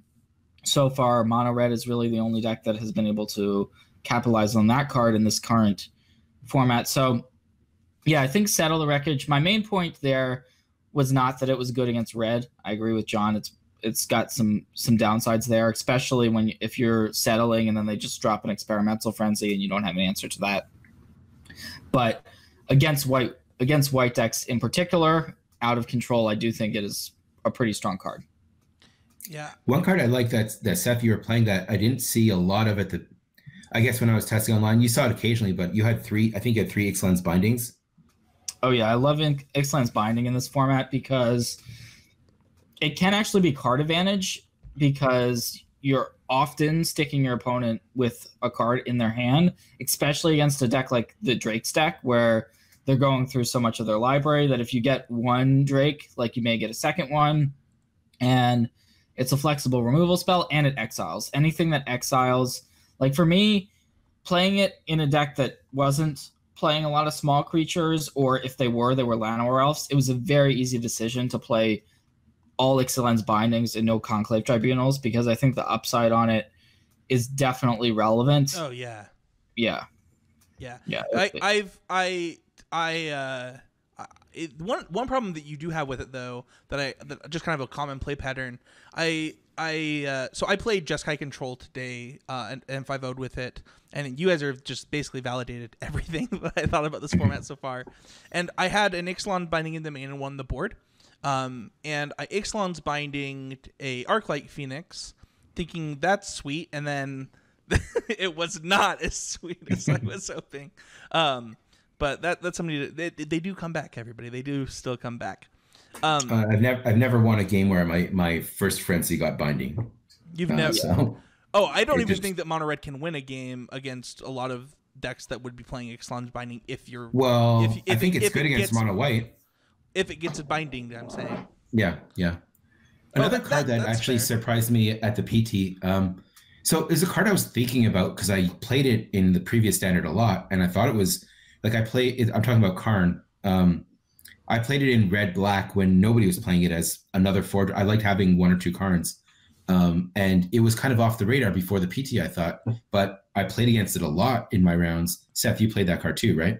so far mono red is really the only deck that has been able to capitalize on that card in this current format. So yeah, I think Settle the Wreckage, my main point there was not that it was good against red. I agree with John. It's got some downsides there, especially if you're settling and then they just drop an Experimental Frenzy and you don't have an answer to that. But against white decks in particular, out of control, I do think it is a pretty strong card. Yeah. One card I like that Seth, you were playing that I didn't see a lot of at I guess when I was testing online, you saw it occasionally, but you had 3 Ixalan's Bindings. Oh yeah, I love Ixalan's Binding in this format because it can actually be card advantage, because you're often sticking your opponent with a card in their hand, especially against a deck like the Drake's deck, where they're going through so much of their library that if you get one Drake, like you may get a second one, and it's a flexible removal spell and it exiles. Anything that exiles, like for me, playing it in a deck that wasn't playing a lot of small creatures, or if they were Llanowar Elves, it was a very easy decision to play all Ixalan's Bindings and no Conclave Tribunals, because I think the upside on it is definitely relevant. Oh yeah. Yeah. One problem that you do have with it though, that just kind of a common play pattern. So I played Jeskai Control today and 5-0'd with it, and you guys are just basically validated everything that I thought about this format so far. And I had an Ixalan Binding in the main and won the board. And I Ixalan's Binding a Arclight Phoenix, thinking that's sweet, and then it was not as sweet as I was hoping. But that's somebody they do come back, everybody. They do still come back. I've never won a game where my first frenzy got binding. You've never. So Oh, I don't it even just- think that Mono Red can win a game against a lot of decks that would be playing Ixalan's Binding if you're. Well, if I think it's if good it against gets- mono white. If it gets a binding, I'm saying. Yeah. Another that- card that that's actually fair. surprised me at the PT. So there's a card I was thinking about because I played it in the previous standard a lot, and I thought it was like I'm talking about Karn. I played it in red black when nobody was playing it as another four. I liked having one or two Karns, and it was kind of off the radar before the PT. I thought, but I played against it a lot in my rounds. Seth, you played that card too, right?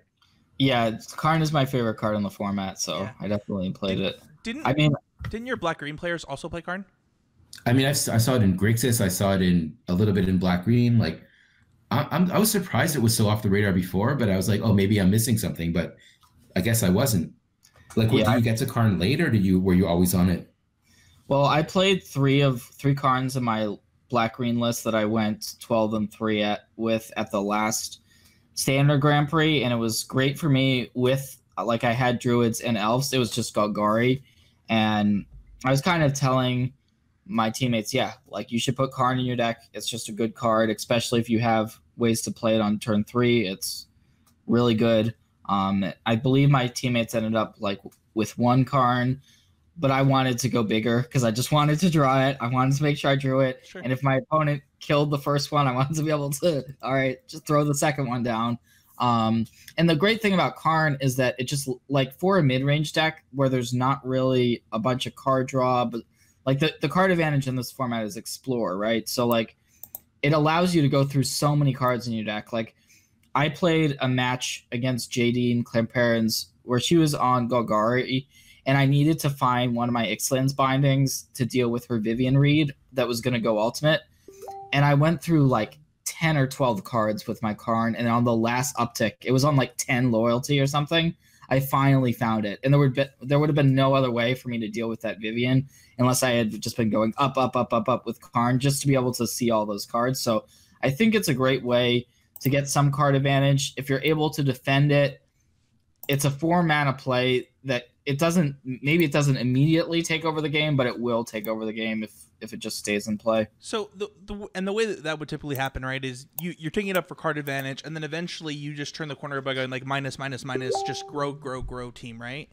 Yeah, Karn is my favorite card in the format, so Yeah. I definitely played it. Didn't your black green players also play Karn? I mean, I saw it in Grixis. I saw it in a little bit in Black Green. Like, I was surprised it was so off the radar before, but I was like, oh, maybe I'm missing something. But I guess I wasn't. Like, Yeah, do you get to Karn late, or were you always on it? Well, I played three Karns in my black green list that I went 12-3 at the last standard Grand Prix, and it was great for me with like I had druids and elves. It was just Golgari, and I was kind of telling my teammates, yeah, like you should put Karn in your deck. It's just a good card, especially if you have ways to play it on turn 3. It's really good. I believe my teammates ended up like with one Karn, but I wanted to go bigger because I just wanted to draw it. I wanted to make sure I drew it. Sure. And if my opponent killed the first one, I wanted to be able to, all right, just throw the second one down. And the great thing about Karn is that it just, like for a mid-range deck where there's not really a bunch of card draw, but like the card advantage in this format is Explore, right? So like it allows you to go through so many cards in your deck. Like I played a match against JD and Clamperins where she was on Golgari, and I needed to find one of my Ixalan's bindings to deal with her Vivian Reed that was going to go ultimate. And I went through like 10 or 12 cards with my Karn, and on the last uptick, it was on like 10 loyalty or something. I finally found it, and there would have been no other way for me to deal with that Vivian unless I had just been going up with Karn just to be able to see all those cards. So I think it's a great way to get some card advantage. If you're able to defend it, it's a 4-mana play that it doesn't immediately take over the game, but it will take over the game if it just stays in play. So the way that would typically happen, right, is you're taking it up for card advantage, and then eventually you just turn the corner by going like minus, just grow team, right?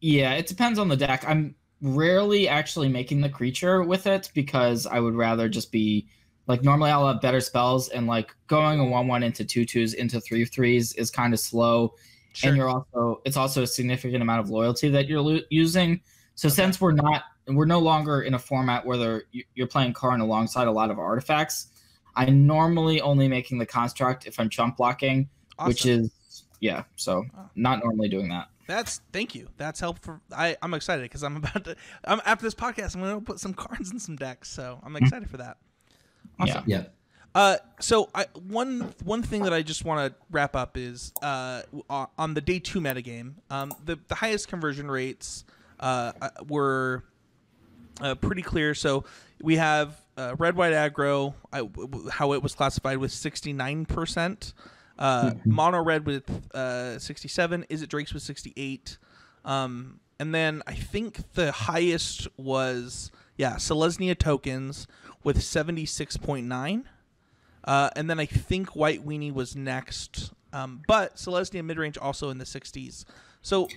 Yeah, it depends on the deck. I'm rarely actually making the creature with it because I would rather just be like normally I'll have better spells, and like going a 1/1 into 2/2s into 3/3s is kind of slow. Sure. And it's also a significant amount of loyalty that you're using. So since we're no longer in a format where you're playing Karn alongside a lot of artifacts, I'm normally only making the construct if I'm chump blocking, which is so not normally doing that. Thank you. That's helpful. I'm excited because after this podcast, I'm going to put some cards in some decks. So I'm excited for that. Awesome. Yeah. So one thing that I just want to wrap up is on the day 2 metagame, the highest conversion rates were pretty clear. So we have red white aggro, how it was classified with 69%. Mono red with 67. Is it Drake's with 68? And then I think the highest was Selesnya tokens with 76.9. And then I think White Weenie was next. But Selesnya midrange also in the 60s. So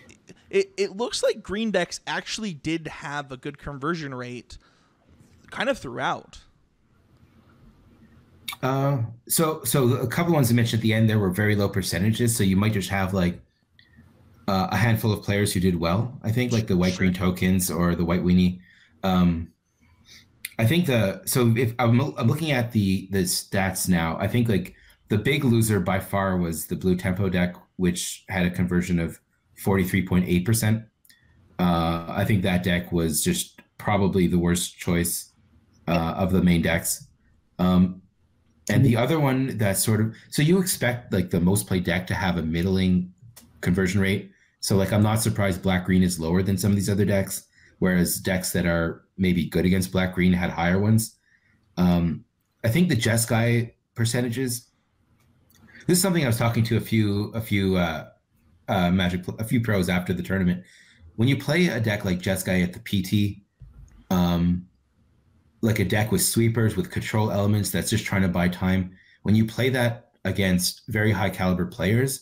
it looks like green decks actually did have a good conversion rate kind of throughout. So a couple ones I mentioned at the end there were very low percentages. So you might just have like a handful of players who did well. I think like the white green tokens or the white weenie. I think if I'm looking at the stats now, I think like the big loser by far was the blue tempo deck, which had a conversion of 43.8%. I think that deck was just probably the worst choice of the main decks. And the other one that's so you expect like the most played deck to have a middling conversion rate. So like I'm not surprised black green is lower than some of these other decks, whereas decks that are maybe good against black green had higher ones. I think the Jeskai percentages. This is something I was talking to a few a few pros after the tournament. When you play a deck like Jeskai at the PT, like a deck with sweepers, with control elements that's just trying to buy time, when you play that against very high caliber players,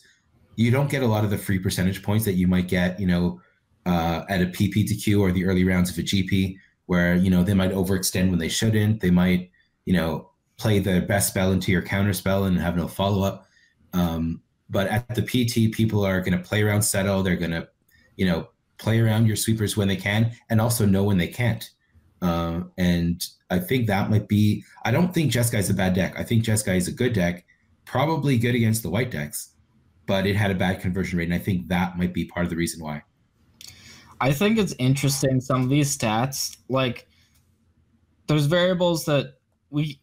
you don't get a lot of the free percentage points that you might get, at a PPTQ or the early rounds of a GP, where, they might overextend when they shouldn't. They might, play the best spell into your counter spell and have no follow-up. But at the PT, people are going to play around settle. They're going to, play around your sweepers when they can, and also know when they can't. And I think that might be, I don't think Jeskai's a bad deck. I think Jeskai is a good deck, probably good against the white decks, but it had a bad conversion rate. And I think that might be part of the reason why. I think it's interesting, some of these stats, like there's variables that we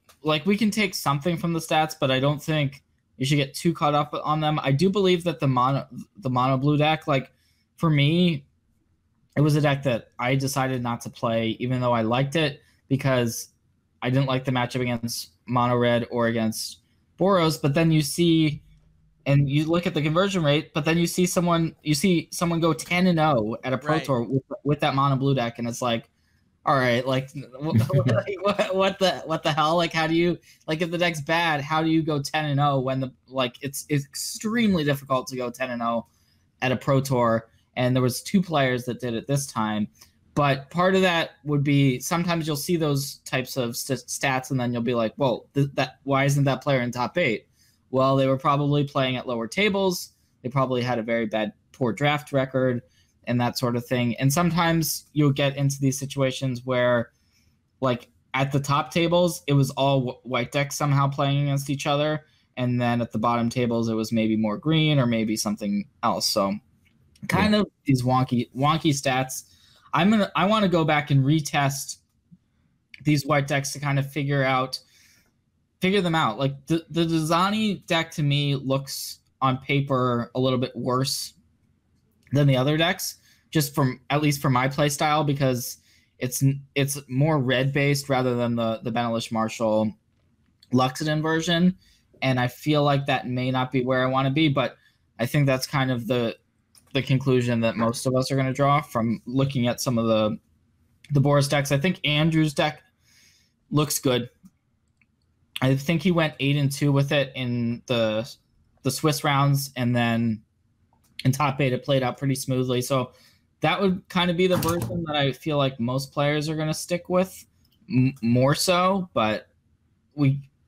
can take something from the stats, but I don't think you should get too caught up on them. I do believe that the mono blue deck, like for me, it was a deck that I decided not to play, even though I liked it, because I didn't like the matchup against mono red or against Boros. But then you see, and you look at the conversion rate, but then you see someone go 10-0 at a pro tour with that mono blue deck, and it's like, all right, like what the hell? Like, how do you, like, if the deck's bad, how do you go 10-0 when it's extremely difficult to go 10-0 at a pro tour? And there was 2 players that did it this time. But part of that would be, sometimes you'll see those types of stats, and then you'll be like, well, why isn't that player in top 8? Well, they were probably playing at lower tables. They probably had a very poor draft record and that sort of thing. And sometimes you'll get into these situations where, like, at the top tables, it was all white decks somehow playing against each other. And then at the bottom tables, it was maybe more green or maybe something else. So kind of these wonky stats. I want to go back and retest these white decks to kind of figure them out. Like the Dazani deck to me looks on paper a little bit worse than the other decks, at least from my play style, because it's more red based rather than the Benelish Marshall Luxodon version. And I feel like that may not be where I want to be, but I think that's kind of the conclusion that most of us are going to draw from looking at some of the Boros decks. I think Andrew's deck looks good. I think he went 8-2 with it in the Swiss rounds, and then in top 8 it played out pretty smoothly. So that would kind of be the version that I feel like most players are going to stick with more so, but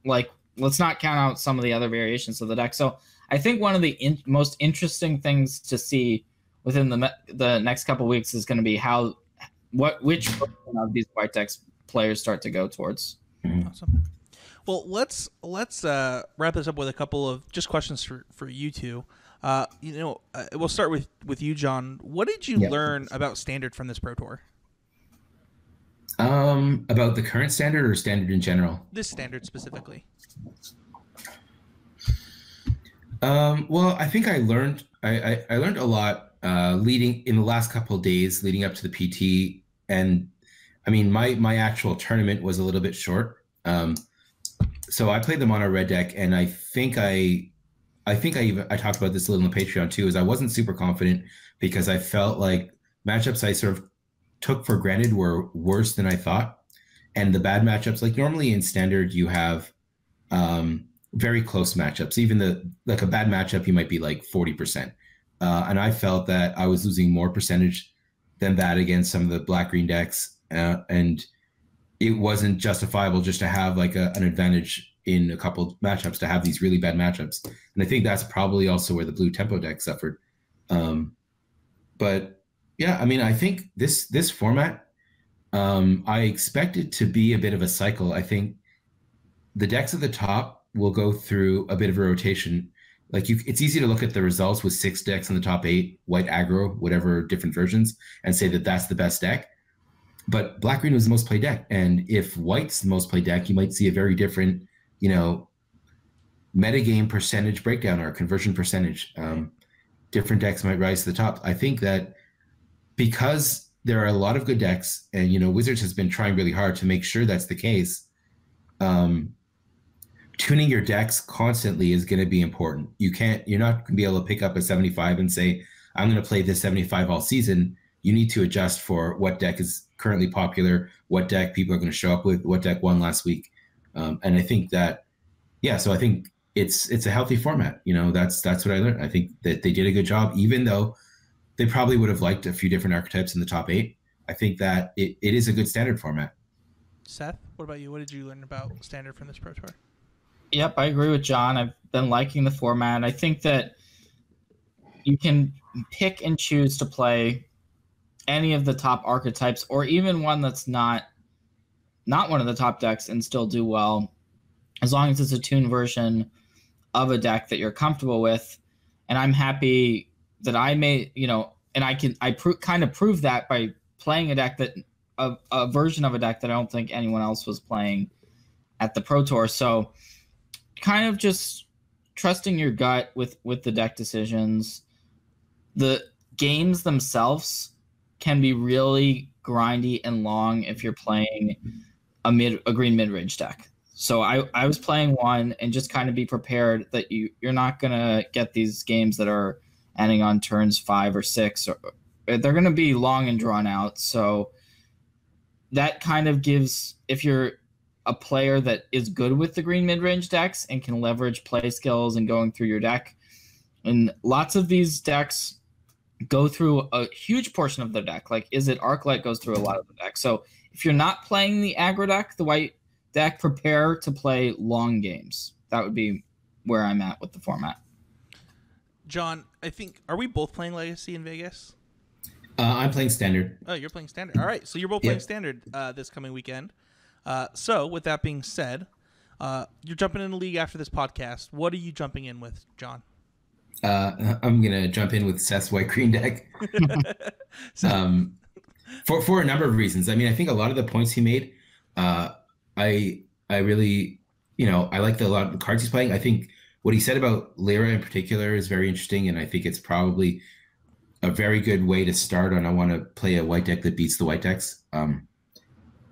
let's not count out some of the other variations of the deck. So I think one of the most interesting things to see within the next couple of weeks is going to be which version of these white decks players start to go towards. Awesome. Well, let's wrap this up with a couple of just questions for you two. We'll start with you, Jon. What did you learn about Standard from this Pro Tour? About the current Standard or Standard in general? This Standard specifically. Well, I think I learned a lot leading in the last couple of days leading up to the PT, and I mean my actual tournament was a little bit short. So I played the mono red deck, and I think I talked about this a little on the Patreon too, is I wasn't super confident because I felt like matchups I sort of took for granted were worse than I thought. And the bad matchups, like normally in Standard, you have very close matchups. Even a bad matchup, you might be like 40%. And I felt that I was losing more percentage than that against some of the black-green decks. And it wasn't justifiable just to have like an advantage in a couple matchups, to have these really bad matchups. And I think that's probably also where the blue tempo deck suffered. But yeah, I mean, I think this format, I expect it to be a bit of a cycle. I think the decks at the top will go through a bit of a rotation. Like it's easy to look at the results with 6 decks in the top 8, white aggro, whatever different versions, and say that that's the best deck. But black green was the most played deck, and if white's the most played deck, you might see a very different, metagame percentage breakdown or conversion percentage. Different decks might rise to the top. I think that because there are a lot of good decks, and Wizards has been trying really hard to make sure that's the case. tuning your decks constantly is going to be important. You're not going to be able to pick up a 75 and say, I'm going to play this 75 all season. You need to adjust for what deck is currently popular, what deck people are going to show up with, what deck won last week. And I think that, so I think it's a healthy format. That's what I learned. I think that they did a good job, even though they probably would have liked a few different archetypes in the top 8. I think that it is a good standard format. Seth, what about you? What did you learn about standard from this Pro Tour? Yep, I agree with John. I've been liking the format. I think that you can pick and choose to play any of the top archetypes, or even one that's not one of the top decks, and still do well, as long as it's a tuned version of a deck that you're comfortable with. And I'm happy that I made, and I kind of prove that by playing a deck that a version of a deck that I don't think anyone else was playing at the Pro Tour. So kind of just trusting your gut with the deck decisions. The games themselves can be really grindy and long if you're playing a green mid-range deck. So I was playing one, and just kind of be prepared that you're not going to get these games that are ending on turns 5 or 6. They're going to be long and drawn out. So that kind of gives, if you're a player that is good with the green mid-range decks and can leverage play skills and going through your deck, and lots of these decks go through a huge portion of the deck. Like Is It Arclight goes through a lot of the deck. So if you're not playing the aggro deck, the white deck, prepare to play long games. That would be where I'm at with the format. John, are we both playing Legacy in Vegas? I'm playing Standard. Oh, you're playing Standard. All right, so you're both playing Standard this coming weekend. So with that being said, you're jumping in a league after this podcast. What are you jumping in with, John? I'm going to jump in with Seth's white green deck. For a number of reasons. I mean, I think a lot of the points he made, I really, I like a lot of the cards he's playing. I think what he said about Lyra in particular is very interesting, and I think it's probably a very good way to start on I want to play a white deck that beats the white decks. I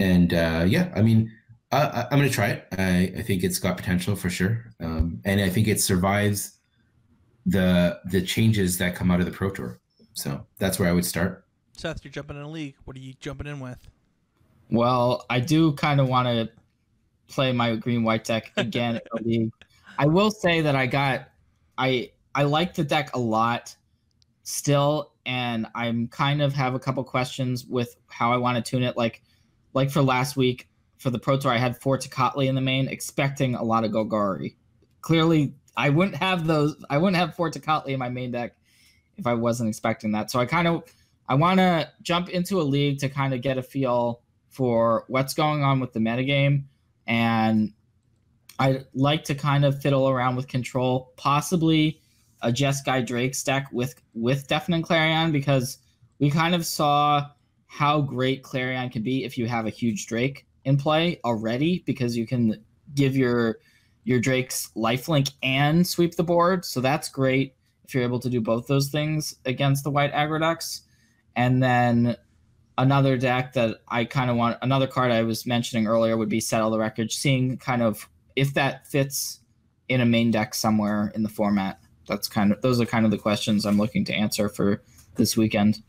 mean, I'm going to try it. I think it's got potential for sure. And I think it survives the changes that come out of the Pro Tour. So that's where I would start. Seth, you're jumping in a league. What are you jumping in with? Well, I do kind of want to play my green-white deck again in a league. I will say that I like the deck a lot still, and I'm kind of have a couple questions with how I want to tune it. Like for last week, for the Pro Tour, I had 4 Tecatli in the main, expecting a lot of Golgari. Clearly, I wouldn't have 4 Tecatli in my main deck if I wasn't expecting that. So I want to jump into a league to kind of get a feel for what's going on with the metagame, and I like to kind of fiddle around with control, possibly a Jeskai Drake's deck with Deafening Clarion, because we kind of saw how great Clarion can be if you have a huge Drake in play already, because you can give your Drake's lifelink and sweep the board. So that's great if you're able to do both those things against the white aggro decks. And then another deck that I kind of want, another card I was mentioning earlier would be Settle the Wreckage, seeing kind of if that fits in a main deck somewhere in the format. Those are kind of the questions I'm looking to answer for this weekend.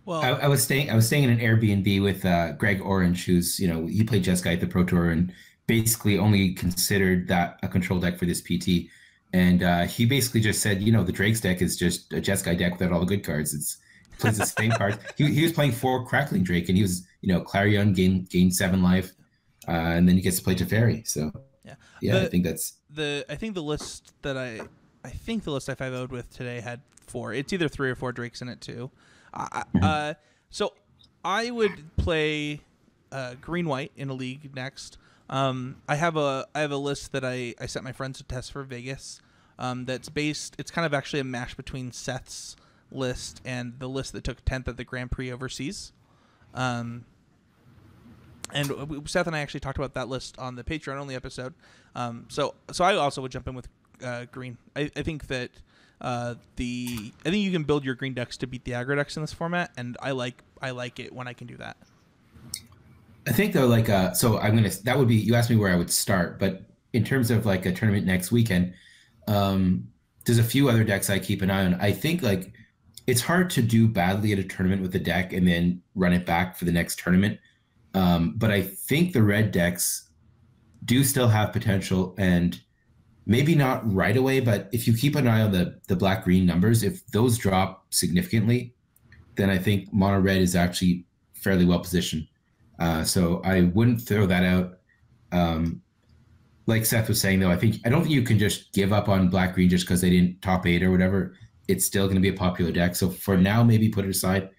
Well, I was staying in an Airbnb with Greg Orange, who's he played Jeskai at the Pro Tour and basically only considered that a control deck for this PT. And he basically just said, the Drake's deck is just a Jeskai deck without all the good cards. It plays the same cards. He was playing 4 Crackling Drake, and he was Clarion gain 7 life, and then he gets to play Teferi. So I think that's the list that I think the list I 5-0'd with today had 4. It's either 3 or 4 Drakes in it too. So I would play green white in a league next. I have a list that I sent my friends to test for Vegas. That's based. It's kind of actually a mash between Seth's list and the list that took 10th at the Grand Prix overseas. And Seth and I actually talked about that list on the Patreon only episode. So I also would jump in with green. I think that I think you can build your green decks to beat the aggro decks in this format, and I like it when I can do that. I think though, that would be, you asked me where I would start, but in terms of like a tournament next weekend, there's a few other decks I keep an eye on. I think like it's hard to do badly at a tournament with a deck and then run it back for the next tournament. But I think the red decks do still have potential, and maybe not right away, but if you keep an eye on the black-green numbers, if those drop significantly, then I think mono red is actually fairly well positioned. So I wouldn't throw that out. Like Seth was saying, though, I don't think you can just give up on black green just because they didn't top 8 or whatever. It's still going to be a popular deck. So for now, maybe put it aside.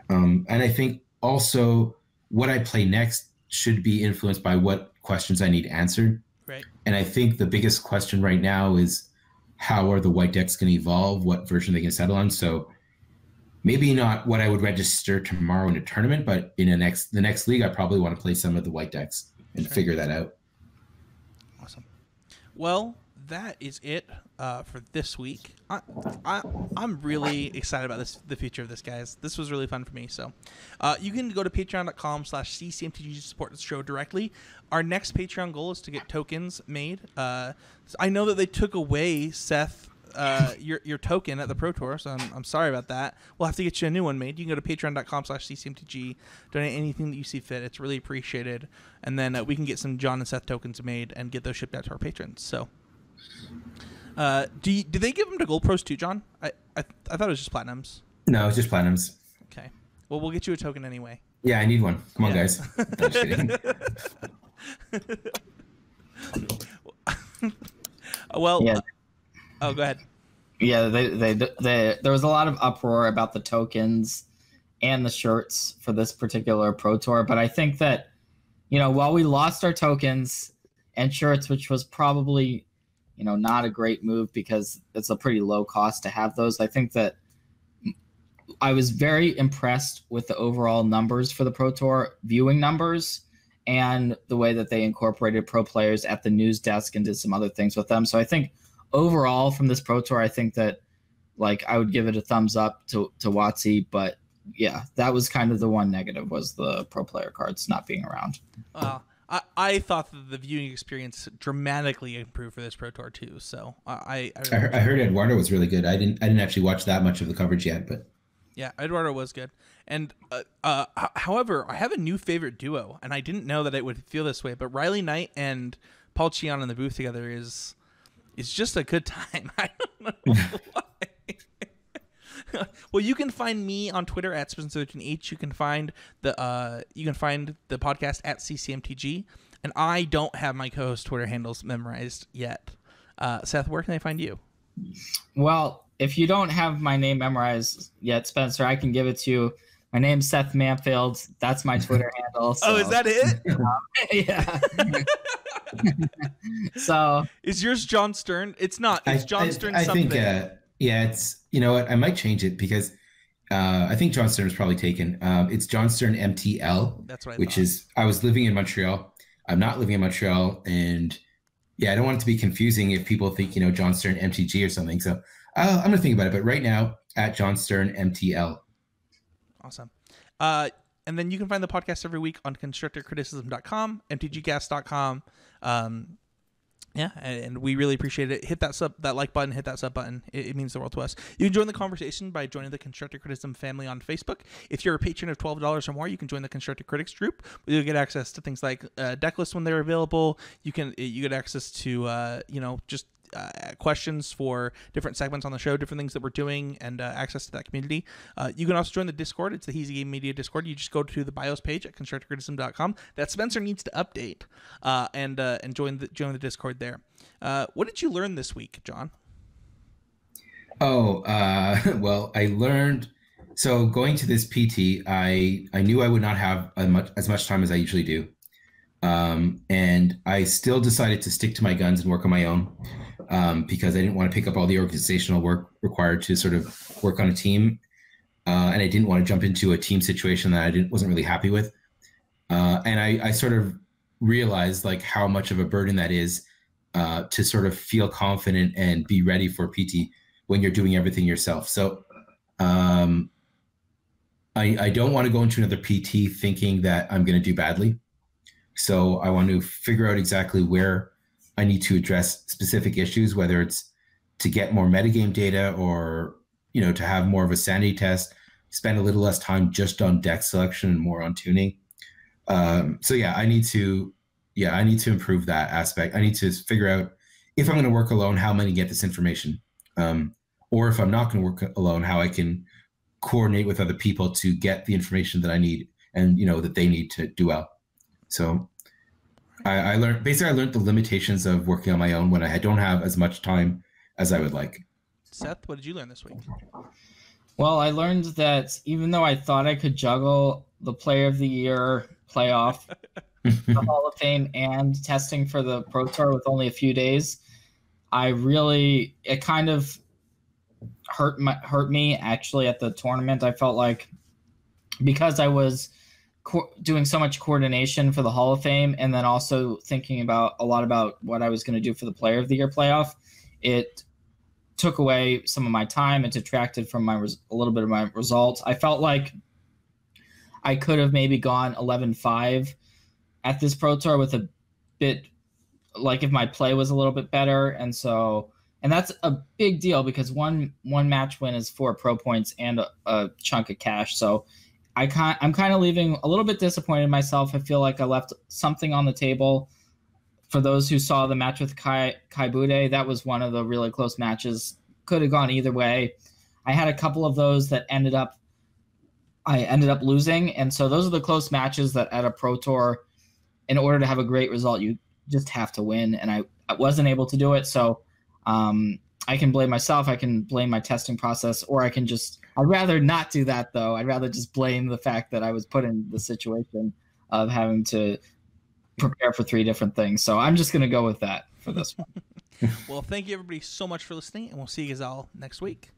And I think also what I play next should be influenced by what questions I need answered. Right. And I think the biggest question right now is how are the white decks going to evolve? What version they can settle on? So maybe not what I would register tomorrow in a tournament, but in the next league, I probably want to play some of the white decks and figure that out. Awesome. Well, that is it for this week. I'm really excited about the future of this, guys. This was really fun for me. So you can go to patreon.com/ccmtg to support the show directly. Our next Patreon goal is to get tokens made. I know that they took away, Seth, your token at the Pro Tour, so I'm sorry about that. We'll have to get you a new one made. You can go to patreon.com/ccmtg, donate anything that you see fit. It's really appreciated. And then we can get some Jon and Seth tokens made and get those shipped out to our patrons. So did they give them to Gold Pros too, Jon? I thought it was just Platinums. No, it's just Platinums. Okay. Well, we'll get you a token anyway. Yeah, I need one. Come on, guys. No, just kidding. Well, yeah. Oh, go ahead. Yeah, there was a lot of uproar about the tokens and the shirts for this particular Pro Tour, but I think that, while we lost our tokens and shirts, which was probably, not a great move because it's a pretty low cost to have those, I think that I was very impressed with the overall numbers for the Pro Tour, viewing numbers, and the way that they incorporated pro players at the news desk and did some other things with them. So I think overall from this Pro Tour, I think that I would give it a thumbs up to WotC, but yeah, that was kind of the one negative, was the pro player cards not being around. I thought that the viewing experience dramatically improved for this Pro Tour too. So I heard Eduardo was really good. I didn't actually watch that much of the coverage yet, but yeah, Eduardo was good. And however, I have a new favorite duo, and I didn't know that it would feel this way, but Riley Knight and Paul Cheon in the booth together is just a good time. I don't know why. Well, you can find me on Twitter at Spencer13H. You can find the podcast at CCMTG, and I don't have my co-host Twitter handles memorized yet. Seth, where can they find you? Well, if you don't have my name memorized yet, Spencer, I can give it to you. My name's Seth Manfield. That's my Twitter handle. So. Oh, is that it? Yeah. So is yours Jon Stern? It's not. It's Jon Stern something. I think, yeah, it's, you know what? I might change it because I think Jon Stern is probably taken. It's Jon Stern MTL. That's right. I was living in Montreal. I'm not living in Montreal. And yeah, I don't want it to be confusing if people think, Jon Stern MTG or something. So I'm going to think about it. But right now, at Jon Stern MTL. Awesome. And then you can find the podcast every week on constructorcriticism.com, mtgcast.com. Yeah, and we really appreciate it. Hit that like button, hit that sub button. It means the world to us. You can join the conversation by joining the Constructor Criticism family on Facebook. If you're a patron of $12 or more, you can join the Constructor Critics group. You'll get access to things like deck lists when they're available. You get access to just questions for different segments on the show, different things that we're doing, and access to that community. You can also join the Discord. It's the He's a Game Media Discord. You just go to the bios page at constructorcriticism.com that Spencer needs to update and join the Discord there. What did you learn this week, Jon? Well, I learned. So going to this PT, I knew I would not have as much time as I usually do. And I still decided to stick to my guns and work on my own because I didn't want to pick up all the organizational work required to sort of work on a team. And I didn't want to jump into a team situation that I wasn't really happy with. And I sort of realized how much of a burden that is to sort of feel confident and be ready for PT when you're doing everything yourself. So I don't want to go into another PT thinking that I'm going to do badly. So I want to figure out exactly where I need to address specific issues, whether it's to get more metagame data or, to have more of a sanity test, spend a little less time just on deck selection and more on tuning. So yeah, I need to improve that aspect. I need to figure out if I'm going to work alone, how am I going to get this information? Or if I'm not going to work alone, how I can coordinate with other people to get the information that I need and, that they need to do well. So I learned the limitations of working on my own when I don't have as much time as I would like. Seth, what did you learn this week? Well, I learned that even though I thought I could juggle the Player of the Year playoff, the Hall of Fame, and testing for the Pro Tour with only a few days, it kind of hurt me actually at the tournament. I felt like because I was doing so much coordination for the Hall of Fame and then also thinking a lot about what I was going to do for the Player of the Year playoff, it took away some of my time and detracted from a little bit of my results. I felt like I could have maybe gone 11-5 at this Pro Tour with a bit, like if my play was a little bit better. And that's a big deal because one match win is 4 pro points and a chunk of cash. So I'm kind of leaving a little bit disappointed in myself. I feel like I left something on the table. For those who saw the match with Kai Bude, that was one of the really close matches. Could have gone either way. I had a couple of those that I ended up losing. And so those are the close matches that at a Pro Tour, in order to have a great result, you just have to win. And I wasn't able to do it. So I can blame myself. I can blame my testing process, or I'd rather not do that though. I'd rather just blame the fact that I was put in the situation of having to prepare for 3 different things. So I'm just going to go with that for this one. Well, thank you everybody so much for listening, and we'll see you guys all next week.